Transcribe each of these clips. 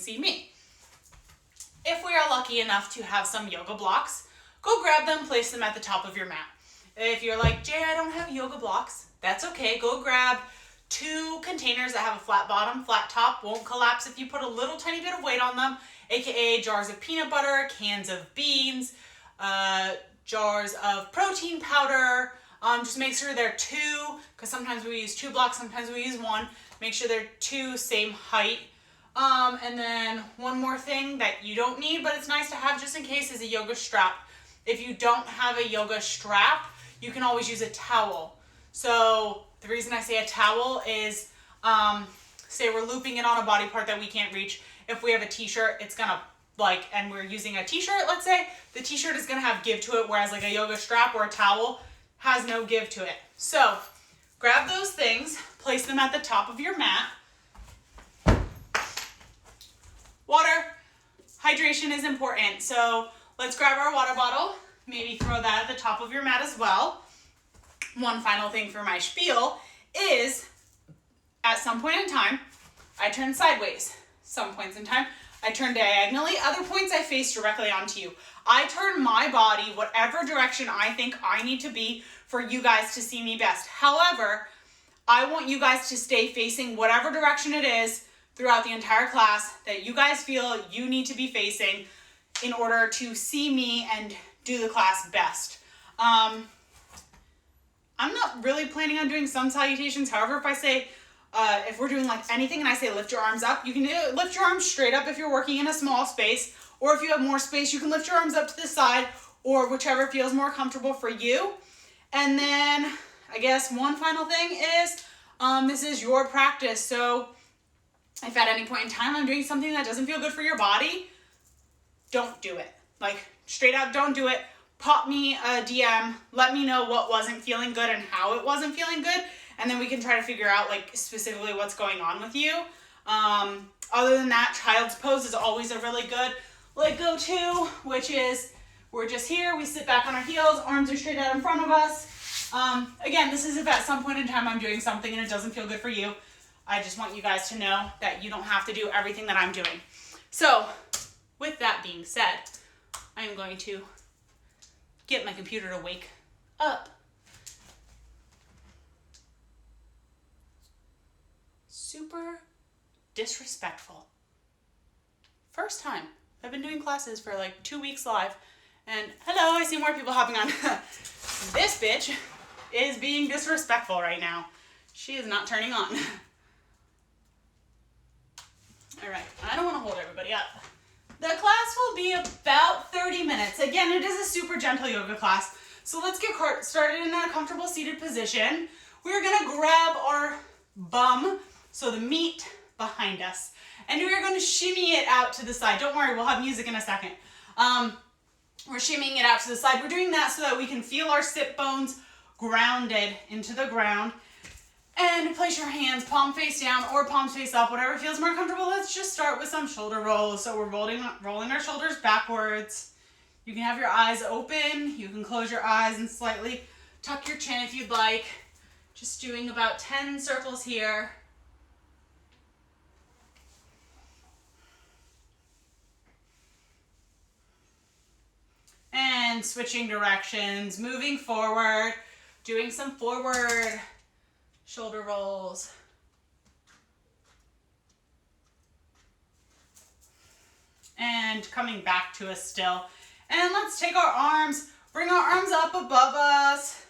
see me. If we are lucky enough to have some yoga blocks, go grab them, place them at the top of your mat. If you're like, Jay, I don't have yoga blocks, that's okay. Go grab 2 containers that have a flat bottom, flat top, won't collapse if you put a little tiny bit of weight on them, aka jars of peanut butter, cans of beans, jars of protein powder. Just make sure they're 2, because sometimes we use 2 blocks, sometimes we use 1. Make sure they're 2 same height. And then one more thing that you don't need, but it's nice to have just in case, is a yoga strap. If you don't have a yoga strap, you can always use a towel. So the reason I say a towel is, say we're looping it on a body part that we can't reach. If we have a t-shirt, it's gonna and we're using a t-shirt, let's say, the t-shirt is gonna have give to it, whereas like a yoga strap or a towel has no give to it. So grab those things, place them at the top of your mat. Water, hydration is important. So let's grab our water bottle, maybe throw that at the top of your mat as well. One final thing for my spiel is, at some point in time, I turn sideways. Some points in time, I turn diagonally. Other points, I face directly onto you. I turn my body whatever direction I think I need to be for you guys to see me best. However, I want you guys to stay facing whatever direction it is throughout the entire class that you guys feel you need to be facing in order to see me and do the class best. I'm not really planning on doing sun salutations. However, if I say, if we're doing like anything and I say lift your arms up, you can lift your arms straight up if you're working in a small space, or if you have more space, you can lift your arms up to the side, or whichever feels more comfortable for you. And then I guess one final thing is, this is your practice. So if at any point in time I'm doing something that doesn't feel good for your body, don't do it. Like straight up, don't do it. Pop me a DM, let me know what wasn't feeling good and how it wasn't feeling good, and then we can try to figure out like specifically what's going on with you. Other than that, child's pose is always a really good go-to, which is we're just here, we sit back on our heels, arms are straight out in front of us. Again, this is if at some point in time I'm doing something and it doesn't feel good for you. I just want you guys to know that you don't have to do everything that I'm doing. So with that being said, I am going to get my computer to wake up. Super disrespectful. First time. I've been doing classes for like 2 weeks live, and hello, I see more people hopping on. This bitch is being disrespectful right now. She is not turning on. All right, I don't want to hold everybody up. The class will be about 30 minutes. Again, it is a super gentle yoga class. So let's get started in a comfortable seated position. We're gonna grab our bum, so the meat behind us, and we're gonna shimmy it out to the side. Don't worry, we'll have music in a second. We're shimmying it out to the side. We're doing that so that we can feel our sit bones grounded into the ground. And place your hands palm face down or palms face up, whatever feels more comfortable. Let's just start with some shoulder rolls. So we're rolling our shoulders backwards. You can have your eyes open. You can close your eyes and slightly tuck your chin if you'd like. Just doing about 10 circles here. And switching directions, moving forward, doing some forward shoulder rolls. And coming back to us still. And let's take our arms, bring our arms up above us.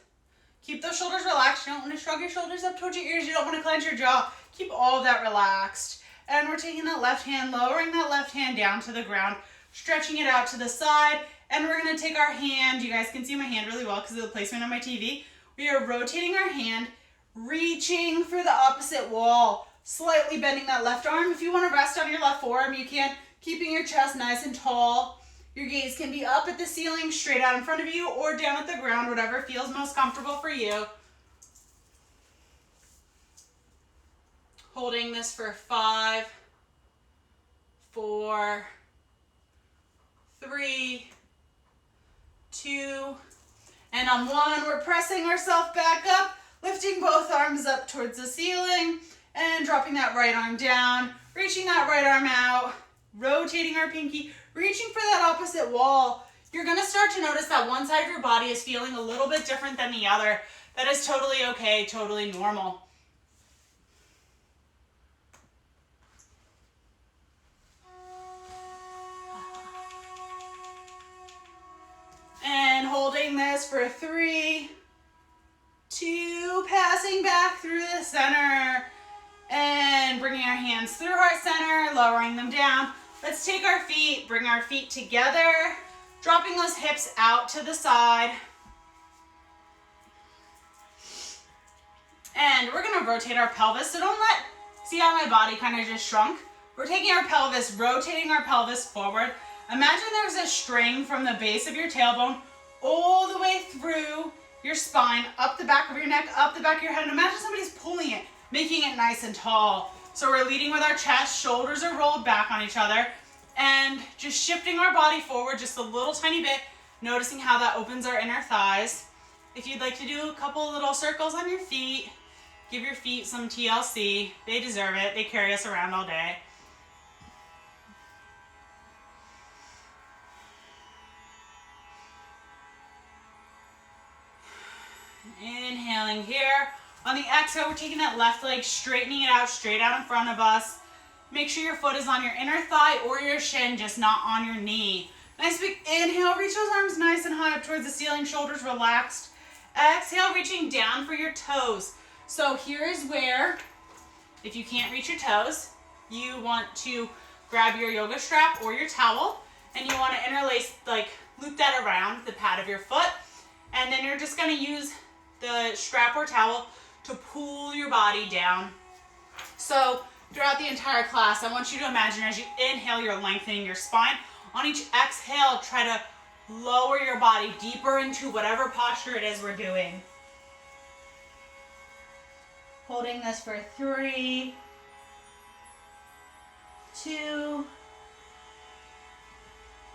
Keep those shoulders relaxed. You don't want to shrug your shoulders up towards your ears. You don't want to clench your jaw. Keep all of that relaxed. And we're taking that left hand, lowering that left hand down to the ground, stretching it out to the side. And we're going to take our hand. You guys can see my hand really well because of the placement on my TV. We are rotating our hand, reaching for the opposite wall, slightly bending that left arm. If you want to rest on your left forearm, you can. Keeping your chest nice and tall. Your gaze can be up at the ceiling, straight out in front of you, or down at the ground, whatever feels most comfortable for you. Holding this for 5, 4, 3, 2, and on 1, we're pressing ourselves back up, lifting both arms up towards the ceiling, and dropping that right arm down, reaching that right arm out, rotating our pinky, reaching for that opposite wall. You're gonna start to notice that one side of your body is feeling a little bit different than the other. That is totally okay, totally normal. And holding this for 3, 2, passing back through the center, and bringing our hands through heart center, lowering them down. Let's take our feet, bring our feet together, dropping those hips out to the side. And we're gonna rotate our pelvis, so don't see how my body kind of just shrunk? We're taking our pelvis, rotating our pelvis forward. Imagine there's a string from the base of your tailbone all the way through your spine, up the back of your neck, up the back of your head, and imagine somebody's pulling it, making it nice and tall. So we're leading with our chest, shoulders are rolled back on each other, and just shifting our body forward just a little tiny bit, noticing how that opens our inner thighs. If you'd like to do a couple little circles on your feet, give your feet some TLC. They deserve it. They carry us around all day. Inhaling here. On the exhale, we're taking that left leg, straightening it out, straight out in front of us. Make sure your foot is on your inner thigh or your shin, just not on your knee. Nice big inhale, reach those arms nice and high up towards the ceiling, shoulders relaxed. Exhale, reaching down for your toes. So here is where, if you can't reach your toes, you want to grab your yoga strap or your towel, and you want to interlace, like loop that around the pad of your foot, and then you're just going to use the strap or towel to pull your body down. So throughout the entire class, I want you to imagine as you inhale, you're lengthening your spine. On each exhale, try to lower your body deeper into whatever posture it is we're doing. Holding this for 3, 2,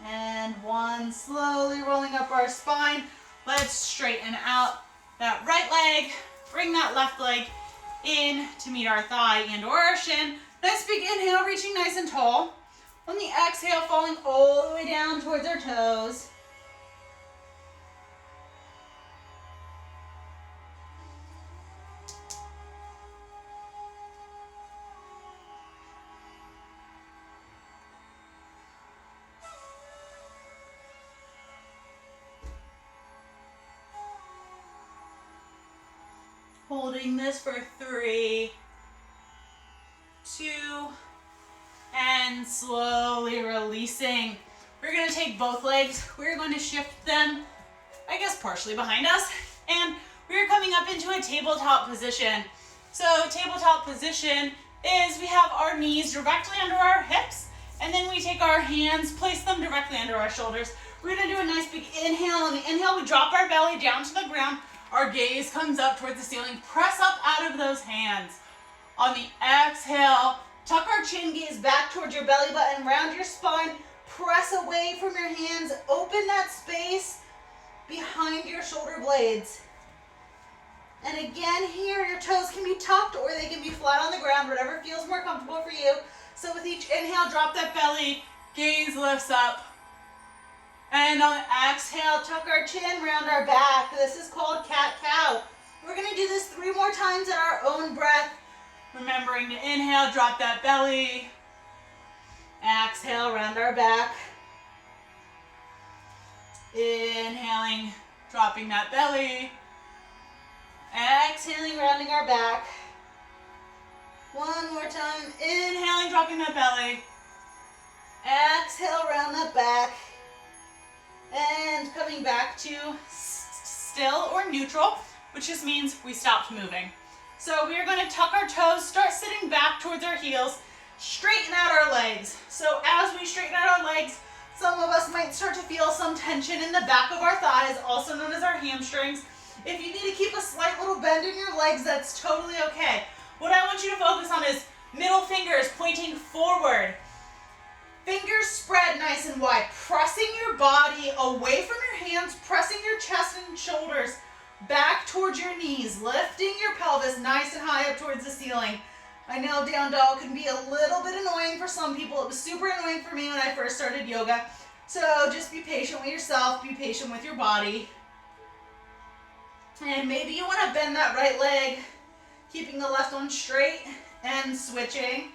and 1. Slowly rolling up our spine. Let's straighten out that right leg. Bring that left leg in to meet our thigh and or our shin. Nice big inhale, reaching nice and tall. On the exhale, falling all the way down towards our toes. Holding this for 3, 2, and slowly releasing. We're going to take both legs. We're going to shift them, I guess, partially behind us. And we're coming up into a tabletop position. So tabletop position is we have our knees directly under our hips, and then we take our hands, place them directly under our shoulders. We're going to do a nice big inhale. On the inhale, we drop our belly down to the ground. Our gaze comes up towards the ceiling. Press up out of those hands. On the exhale, tuck our chin, gaze back towards your belly button, round your spine, press away from your hands, open that space behind your shoulder blades. And again here, your toes can be tucked or they can be flat on the ground, whatever feels more comfortable for you. So with each inhale, drop that belly, gaze lifts up. And on exhale, tuck our chin, round our back. This is called cat-cow. We're going to do this 3 more times at our own breath. Remembering to inhale, drop that belly. Exhale, round our back. Inhaling, dropping that belly. Exhaling, rounding our back. 1 more time. Inhaling, dropping that belly. Exhale, round that back. And coming back to still or neutral, which just means we stopped moving. So we are going to tuck our toes, start sitting back towards our heels, straighten out our legs. So as we straighten out our legs, some of us might start to feel some tension in the back of our thighs, also known as our hamstrings. If you need to keep a slight little bend in your legs, that's totally okay. What I want you to focus on is middle fingers pointing forward. Fingers spread nice and wide, pressing your body away from your hands, pressing your chest and shoulders back towards your knees, lifting your pelvis nice and high up towards the ceiling. I know down dog can be a little bit annoying for some people. It was super annoying for me when I first started yoga. So just be patient with yourself, be patient with your body. And maybe you want to bend that right leg, keeping the left one straight and switching.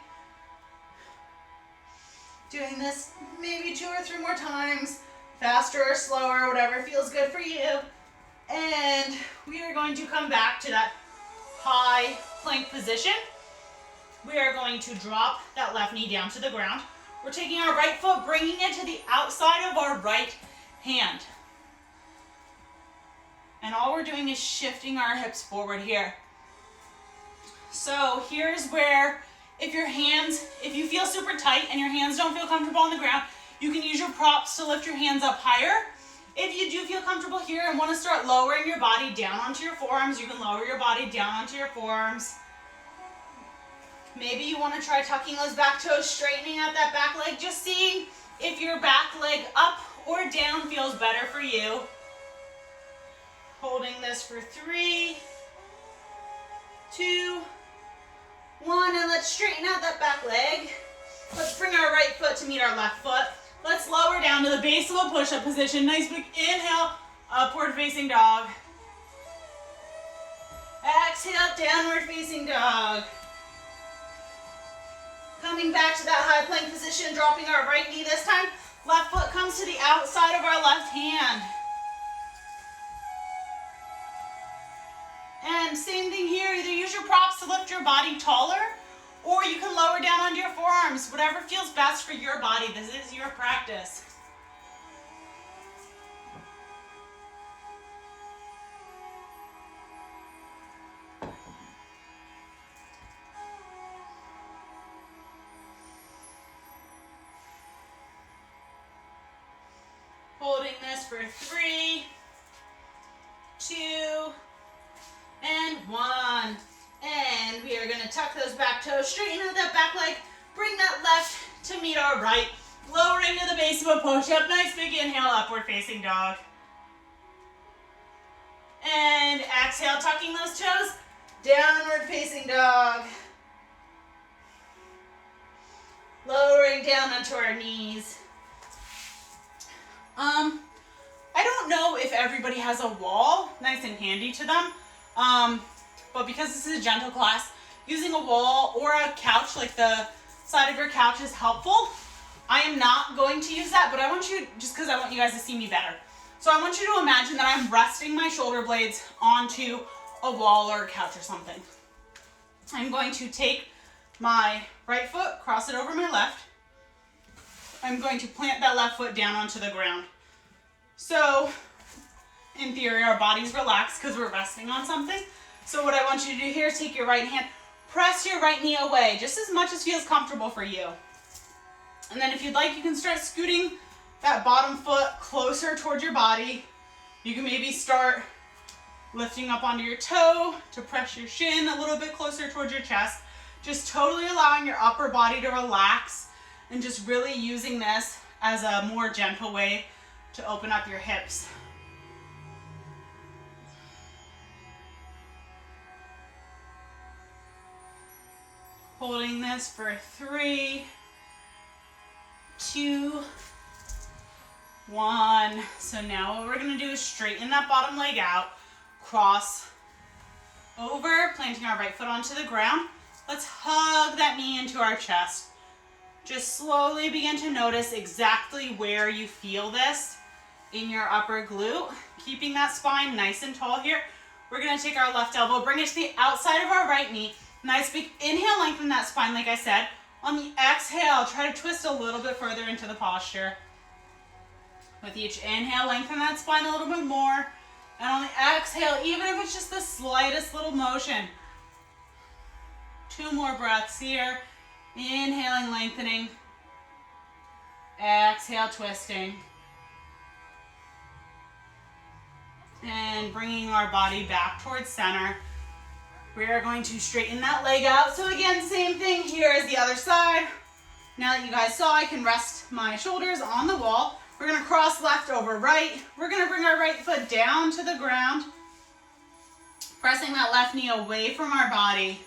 Doing this maybe 2 or 3 more times, faster or slower, whatever feels good for you. And we are going to come back to that high plank position. We are going to drop that left knee down to the ground. We're taking our right foot, bringing it to the outside of our right hand. And all we're doing is shifting our hips forward here. So here's where, if you feel super tight and your hands don't feel comfortable on the ground, you can use your props to lift your hands up higher. If you do feel comfortable here and want to start lowering your body down onto your forearms, you can lower your body down onto your forearms. Maybe you want to try tucking those back toes, straightening out that back leg, just seeing if your back leg up or down feels better for you. Holding this for 3, 2, 1, and let's straighten out that back leg. Let's bring our right foot to meet our left foot. Let's lower down to the base of a push-up position. Nice big inhale, upward facing dog. Exhale, downward facing dog. Coming back to that high plank position, dropping our right knee this time. Left foot comes to the outside of our left hand. And same thing here, either use your props to lift your body taller, or you can lower down onto your forearms. Whatever feels best for your body. This is your practice. Holding this for 3, 2, and 1. And we are going to tuck those back toes, straighten out that back leg, bring that left to meet our right, lowering to the base of a push-up. Nice big inhale, upward facing dog. And exhale, tucking those toes, downward facing dog. Lowering down onto our knees. I don't know if everybody has a wall nice and handy to them, but because this is a gentle class, using a wall or a couch, like the side of your couch, is helpful. I am not going to use that, but I want you, just because I want you guys to see me better. So I want you to imagine that I'm resting my shoulder blades onto a wall or a couch or something. I'm going to take my right foot, cross it over my left. I'm going to plant that left foot down onto the ground. So, in theory, our body's relaxed because we're resting on something. So what I want you to do here is take your right hand, press your right knee away, just as much as feels comfortable for you. And then if you'd like, you can start scooting that bottom foot closer towards your body. You can maybe start lifting up onto your toe to press your shin a little bit closer towards your chest. Just totally allowing your upper body to relax and just really using this as a more gentle way to open up your hips. Holding this for 3, 2, 1. So now what we're going to do is straighten that bottom leg out, cross over, planting our right foot onto the ground. Let's hug that knee into our chest. Just slowly begin to notice exactly where you feel this in your upper glute. Keeping that spine nice and tall here. We're going to take our left elbow, bring it to the outside of our right knee. Nice big inhale, lengthen that spine like I said. On the exhale, try to twist a little bit further into the posture. With each inhale, lengthen that spine a little bit more. And on the exhale, even if it's just the slightest little motion. 2 more breaths here. Inhaling, lengthening. Exhale, twisting. And bringing our body back towards center. We are going to straighten that leg out. So again, same thing here as the other side. Now that you guys saw, I can rest my shoulders on the wall. We're going to cross left over right. We're going to bring our right foot down to the ground. Pressing that left knee away from our body.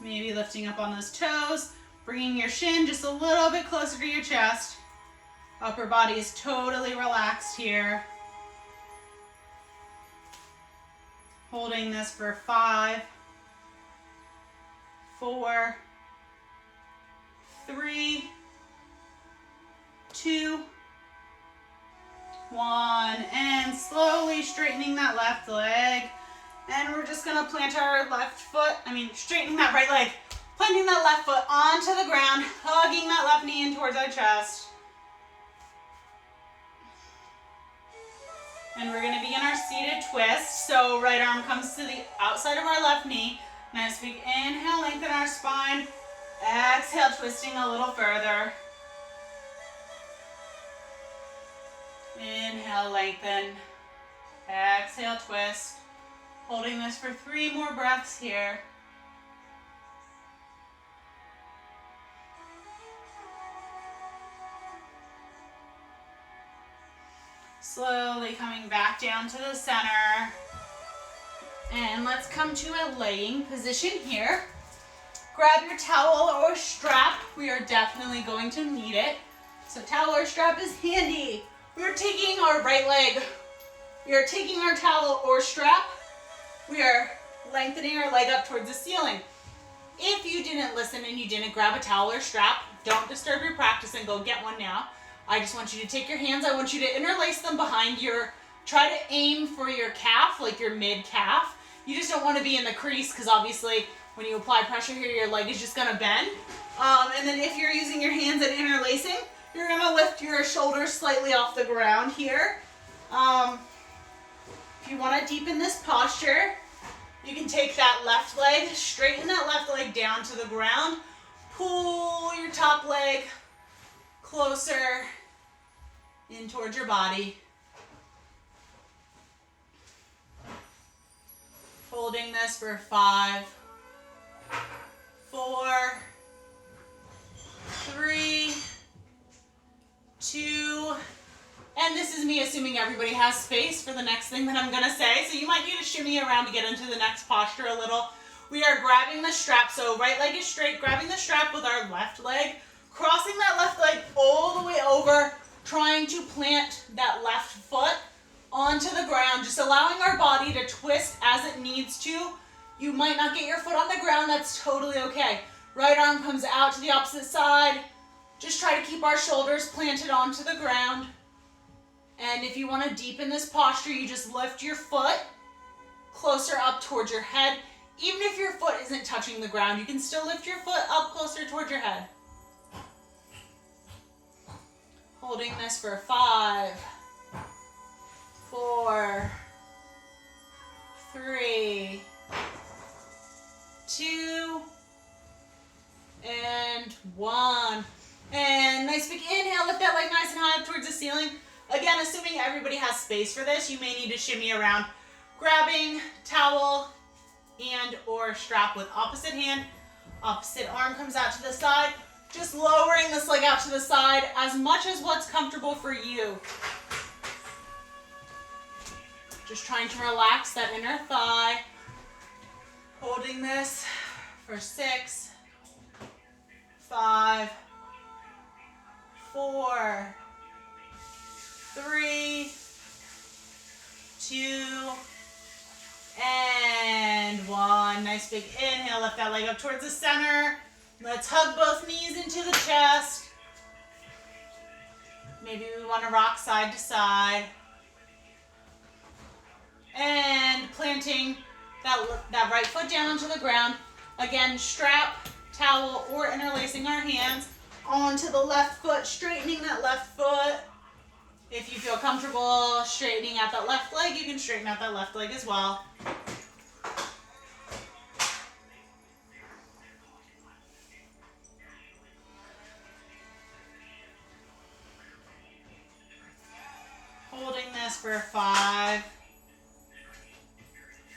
Maybe lifting up on those toes, bringing your shin just a little bit closer to your chest. Upper body is totally relaxed here. Holding this for 5, 4, 3, 2, 1, and slowly straightening that left leg. And we're just gonna plant our straightening that right leg, planting that left foot onto the ground, hugging that left knee in towards our chest. And we're gonna begin our seated twist. So right arm comes to the outside of our left knee. Nice big inhale, lengthen our spine. Exhale, twisting a little further. Inhale, lengthen. Exhale, twist. Holding this for 3 more breaths here. Slowly coming back down to the center. And let's come to a laying position here. Grab your towel or strap. We are definitely going to need it. So towel or strap is handy. We are taking our right leg. We are taking our towel or strap. We are lengthening our leg up towards the ceiling. If you didn't listen and you didn't grab a towel or strap, don't disturb your practice and go get one now. I just want you to take your hands. I want you to interlace them behind try to aim for your calf, like your mid calf. You just don't want to be in the crease because obviously when you apply pressure here, your leg is just going to bend. And then if you're using your hands and interlacing, you're going to lift your shoulders slightly off the ground here. If you want to deepen this posture, you can take that left leg, straighten that left leg down to the ground, pull your top leg closer in towards your body. Holding this for 5, 4, 3, 2, and this is me assuming everybody has space for the next thing that I'm gonna say, so you might need to shimmy around to get into the next posture a little. We are grabbing the strap, so right leg is straight, grabbing the strap with our left leg, crossing that left leg all the way over, trying to plant that left foot onto the ground, just allowing our body to twist as it needs to. You might not get your foot on the ground, that's totally okay. Right arm comes out to the opposite side. Just try to keep our shoulders planted onto the ground. And if you want to deepen this posture, you just lift your foot closer up towards your head. Even if your foot isn't touching the ground, you can still lift your foot up closer towards your head. Holding this for 5, 4, 3, 2, and 1. And nice big inhale, lift that leg nice and high up towards the ceiling. Again, assuming everybody has space for this, you may need to shimmy around, grabbing towel and or strap with opposite hand. Opposite arm comes out to the side. Just lowering this leg out to the side as much as what's comfortable for you. Just trying to relax that inner thigh. Holding this for 6, 5, 4, 3, 2, and 1. Nice big inhale, lift that leg up towards the center. Let's hug both knees into the chest. Maybe we want to rock side to side. And planting that right foot down onto the ground. Again, strap, towel, or interlacing our hands onto the left foot, straightening that left foot. If you feel comfortable straightening out that left leg, you can straighten out that left leg as well. Holding this for 5,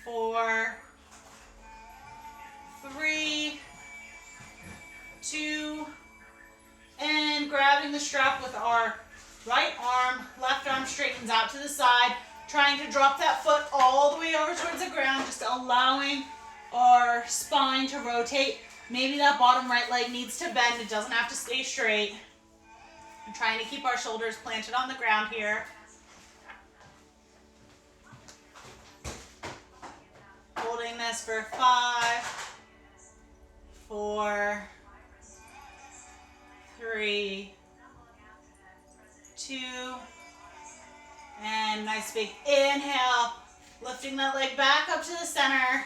4, 3, 2, and grabbing the strap with our right arm, left arm straightens out to the side, trying to drop that foot all the way over towards the ground, just allowing our spine to rotate Maybe that bottom right leg needs to bend. It doesn't have to stay straight. I'm trying to keep our shoulders planted on the ground here. Holding this for 5, 4, 3, 2, and nice big inhale. Lifting that leg back up to the center.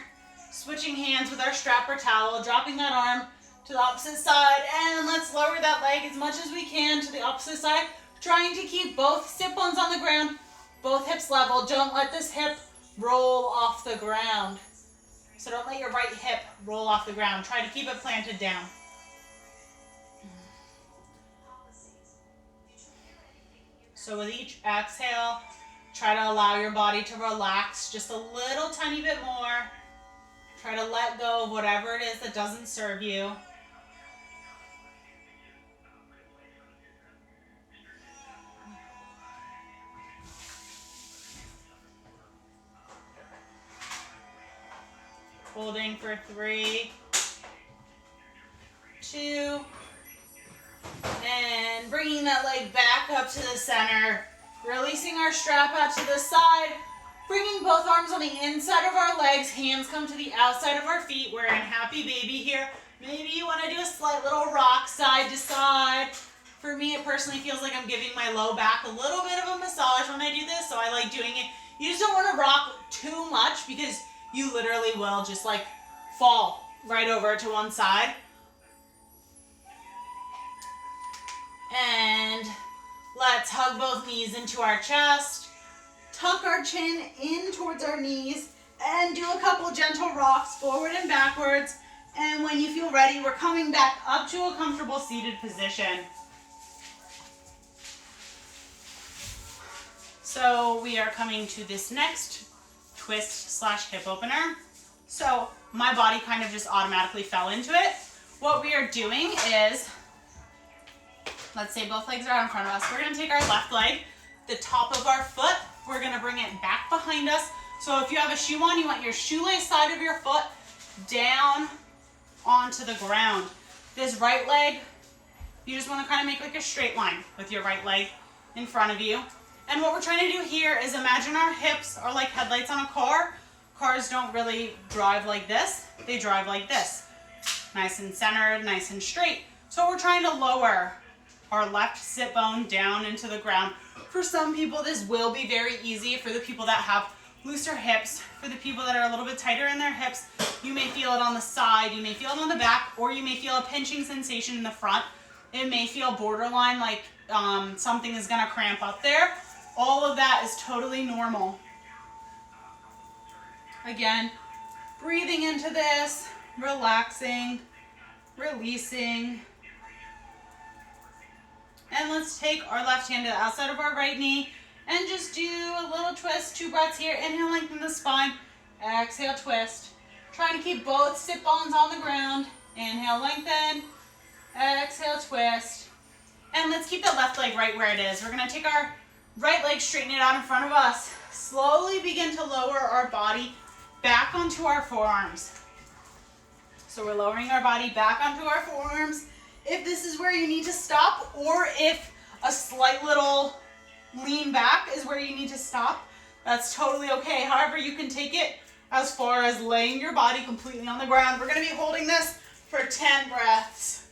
Switching hands with our strap or towel. Dropping that arm to the opposite side. And let's lower that leg as much as we can to the opposite side. Trying to keep both sit bones on the ground. Both hips level. Don't let this hip roll off the ground. So don't let your right hip roll off the ground. Try to keep it planted down. So with each exhale, try to allow your body to relax just a little tiny bit more. Try to let go of whatever it is that doesn't serve you. Holding for 3, 2, and bringing that leg back up to the center. Releasing our strap out to the side. Bringing both arms on the inside of our legs. Hands come to the outside of our feet. We're in happy baby here. Maybe you want to do a slight little rock side to side. For me, it personally feels like I'm giving my low back a little bit of a massage when I do this, so I like doing it. You just don't want to rock too much because you literally will just like fall right over to one side. And let's hug both knees into our chest. Tuck our chin in towards our knees and do a couple gentle rocks forward and backwards. And when you feel ready, we're coming back up to a comfortable seated position. So we are coming to this next twist / hip opener. So my body kind of just automatically fell into it. What we are doing is, let's say both legs are out in front of us. We're going to take our left leg, the top of our foot, we're going to bring it back behind us. So if you have a shoe on, you want your shoelace side of your foot down onto the ground. This right leg, you just want to kind of make like a straight line with your right leg in front of you. And what we're trying to do here is imagine our hips are like headlights on a car. Cars don't really drive like this. They drive like this. Nice and centered, nice and straight. So we're trying to lower our left sit bone down into the ground. For some people, this will be very easy. For the people that have looser hips, for the people that are a little bit tighter in their hips, you may feel it on the side, you may feel it on the back, or you may feel a pinching sensation in the front. It may feel borderline like something is gonna cramp up there. All of that is totally normal. Again, breathing into this, relaxing, releasing. And let's take our left hand to the outside of our right knee and just do a little twist, 2 breaths here. Inhale, lengthen the spine. Exhale, twist. Trying to keep both sit bones on the ground. Inhale, lengthen. Exhale, twist. And let's keep the left leg right where it is. We're going to take our right leg, straighten it out in front of us. Slowly begin to lower our body back onto our forearms. So we're lowering our body back onto our forearms. If this is where you need to stop, or if a slight little lean back is where you need to stop, that's totally okay. However, you can take it as far as laying your body completely on the ground. We're going to be holding this for 10 breaths.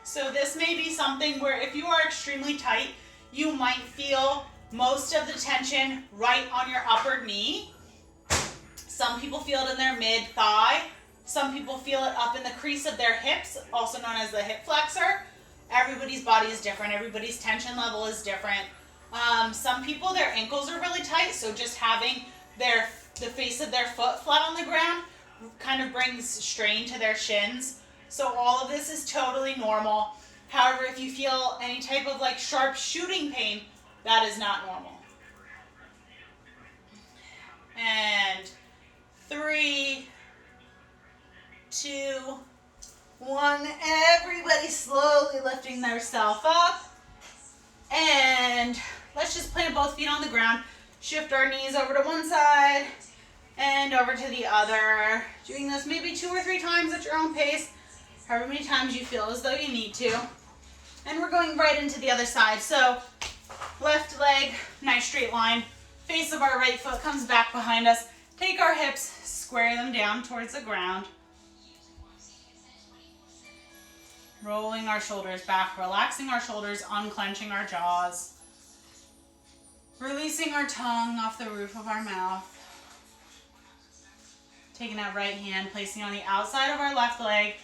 So this may be something where if you are extremely tight, you might feel most of the tension right on your upper knee. Some people feel it in their mid-thigh. Some people feel it up in the crease of their hips, also known as the hip flexor. Everybody's body is different. Everybody's tension level is different. Some people, their ankles are really tight, so just having the face of their foot flat on the ground kind of brings strain to their shins. So all of this is totally normal. However, if you feel any type of like sharp shooting pain, that is not normal. And 3, 2, 1. Everybody slowly lifting themselves up. And let's just plant both feet on the ground. Shift our knees over to one side And over to the other. Doing this maybe 2 or 3 times at your own pace, however many times you feel as though you need to. And we're going right into the other side. So left leg, nice straight line. Face of our right foot comes back behind us. Take our hips, square them down towards the ground. Rolling our shoulders back, relaxing our shoulders, unclenching our jaws. Releasing our tongue off the roof of our mouth. Taking that right hand, placing it on the outside of our left leg.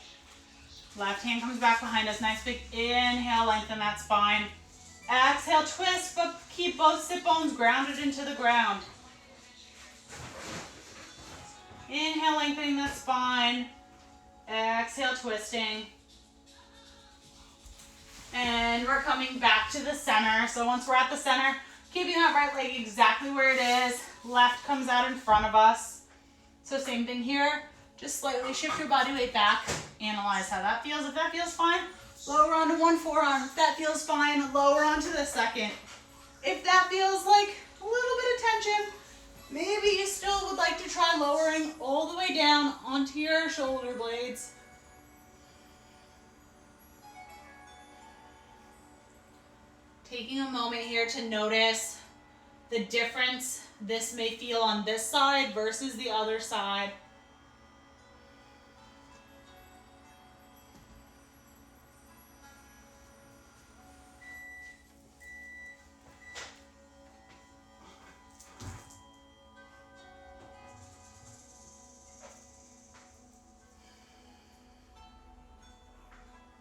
Left hand comes back behind us. Nice big inhale, lengthen that spine. Exhale, twist, but keep both sit bones grounded into the ground. Inhale, lengthening that spine. Exhale, twisting. And we're coming back to the center. So once we're at the center, keeping that right leg exactly where it is. Left comes out in front of us. So same thing here. Just slightly shift your body weight back. Analyze how that feels. If that feels fine, lower onto one forearm. If that feels fine, lower onto the second. If that feels like a little bit of tension, maybe you still would like to try lowering all the way down onto your shoulder blades. Taking a moment here to notice the difference this may feel on this side versus the other side.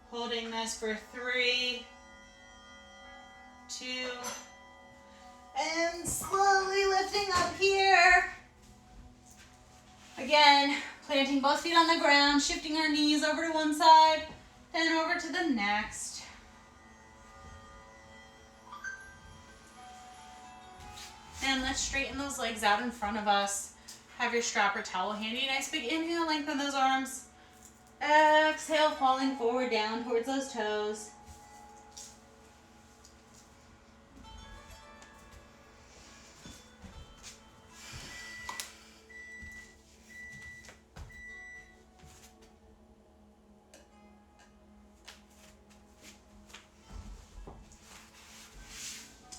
Holding this for 3, 2, and slowly lifting up here. Again, planting both feet on the ground, shifting our knees over to one side, then over to the next. And let's straighten those legs out in front of us. Have your strap or towel handy. Nice big inhale, lengthen those arms. Exhale, falling forward down towards those toes.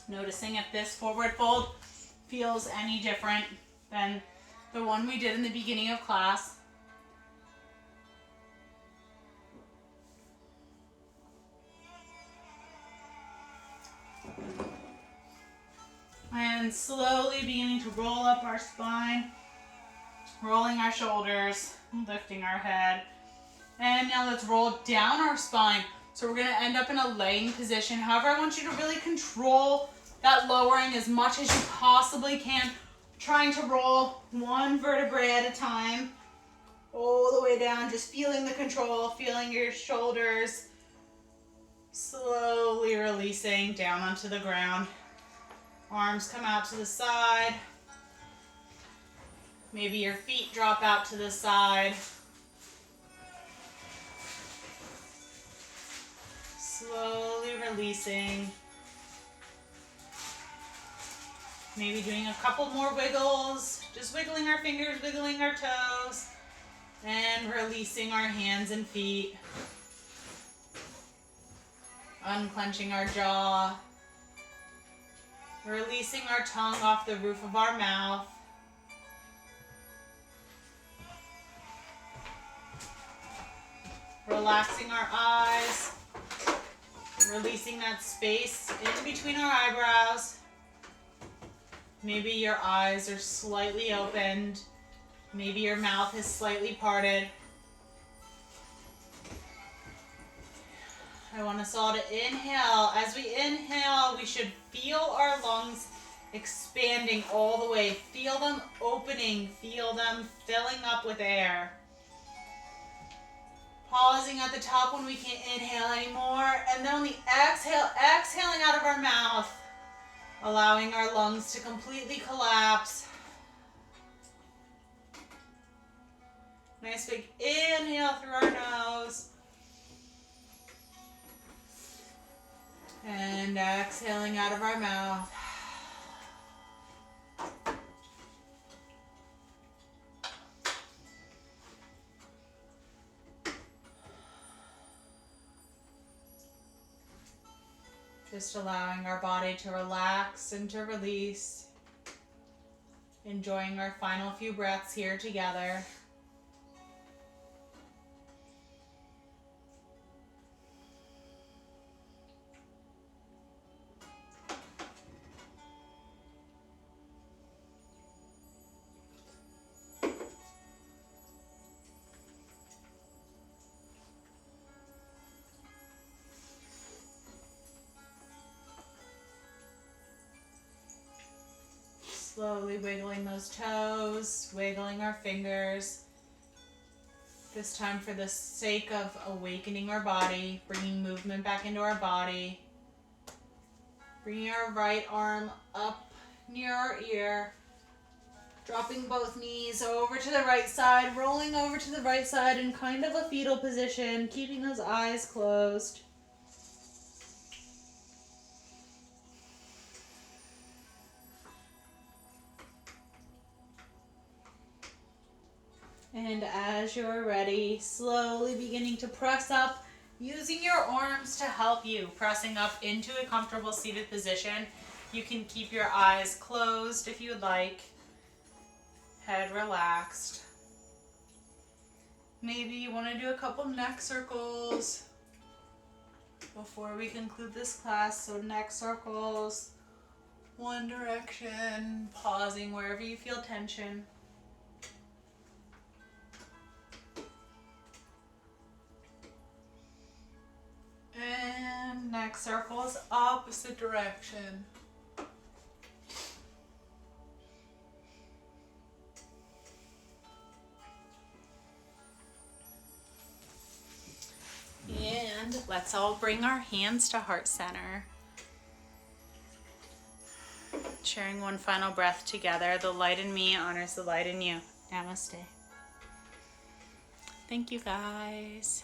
Noticing if this forward fold feels any different than the one we did in the beginning of class. And slowly beginning to roll up our spine, rolling our shoulders, lifting our head. And now let's roll down our spine. So we're gonna end up in a laying position. However, I want you to really control that lowering as much as you possibly can, trying to roll one vertebrae at a time, all the way down, just feeling the control, feeling your shoulders, slowly releasing down onto the ground. Arms come out to the side. Maybe your feet drop out to the side. Slowly releasing. Maybe doing a couple more wiggles. Just wiggling our fingers, wiggling our toes. And releasing our hands and feet. Unclenching our jaw. Releasing our tongue off the roof of our mouth. Relaxing our eyes. Releasing that space in between our eyebrows. Maybe your eyes are slightly opened. Maybe your mouth is slightly parted. I want us all to inhale. As we inhale, we should feel our lungs expanding all the way. Feel them opening. Feel them filling up with air. Pausing at the top when we can't inhale anymore. And then on the exhale, exhaling out of our mouth. Allowing our lungs to completely collapse. Nice big inhale through our nose. And exhaling out of our mouth. Just allowing our body to relax and to release. Enjoying our final few breaths here together. Slowly wiggling those toes, wiggling our fingers. This time for the sake of awakening our body, bringing movement back into our body. Bringing our right arm up near our ear. Dropping both knees over to the right side, rolling over to the right side in kind of a fetal position, keeping those eyes closed. And as you're ready, slowly beginning to press up, using your arms to help you, pressing up into a comfortable seated position. You can keep your eyes closed if you would like, head relaxed. Maybe you want to do a couple neck circles before we conclude this class. So neck circles, one direction, pausing wherever you feel tension. And neck circles, opposite direction. And let's all bring our hands to heart center. Sharing one final breath together. The light in me honors the light in you. Namaste. Thank you, guys.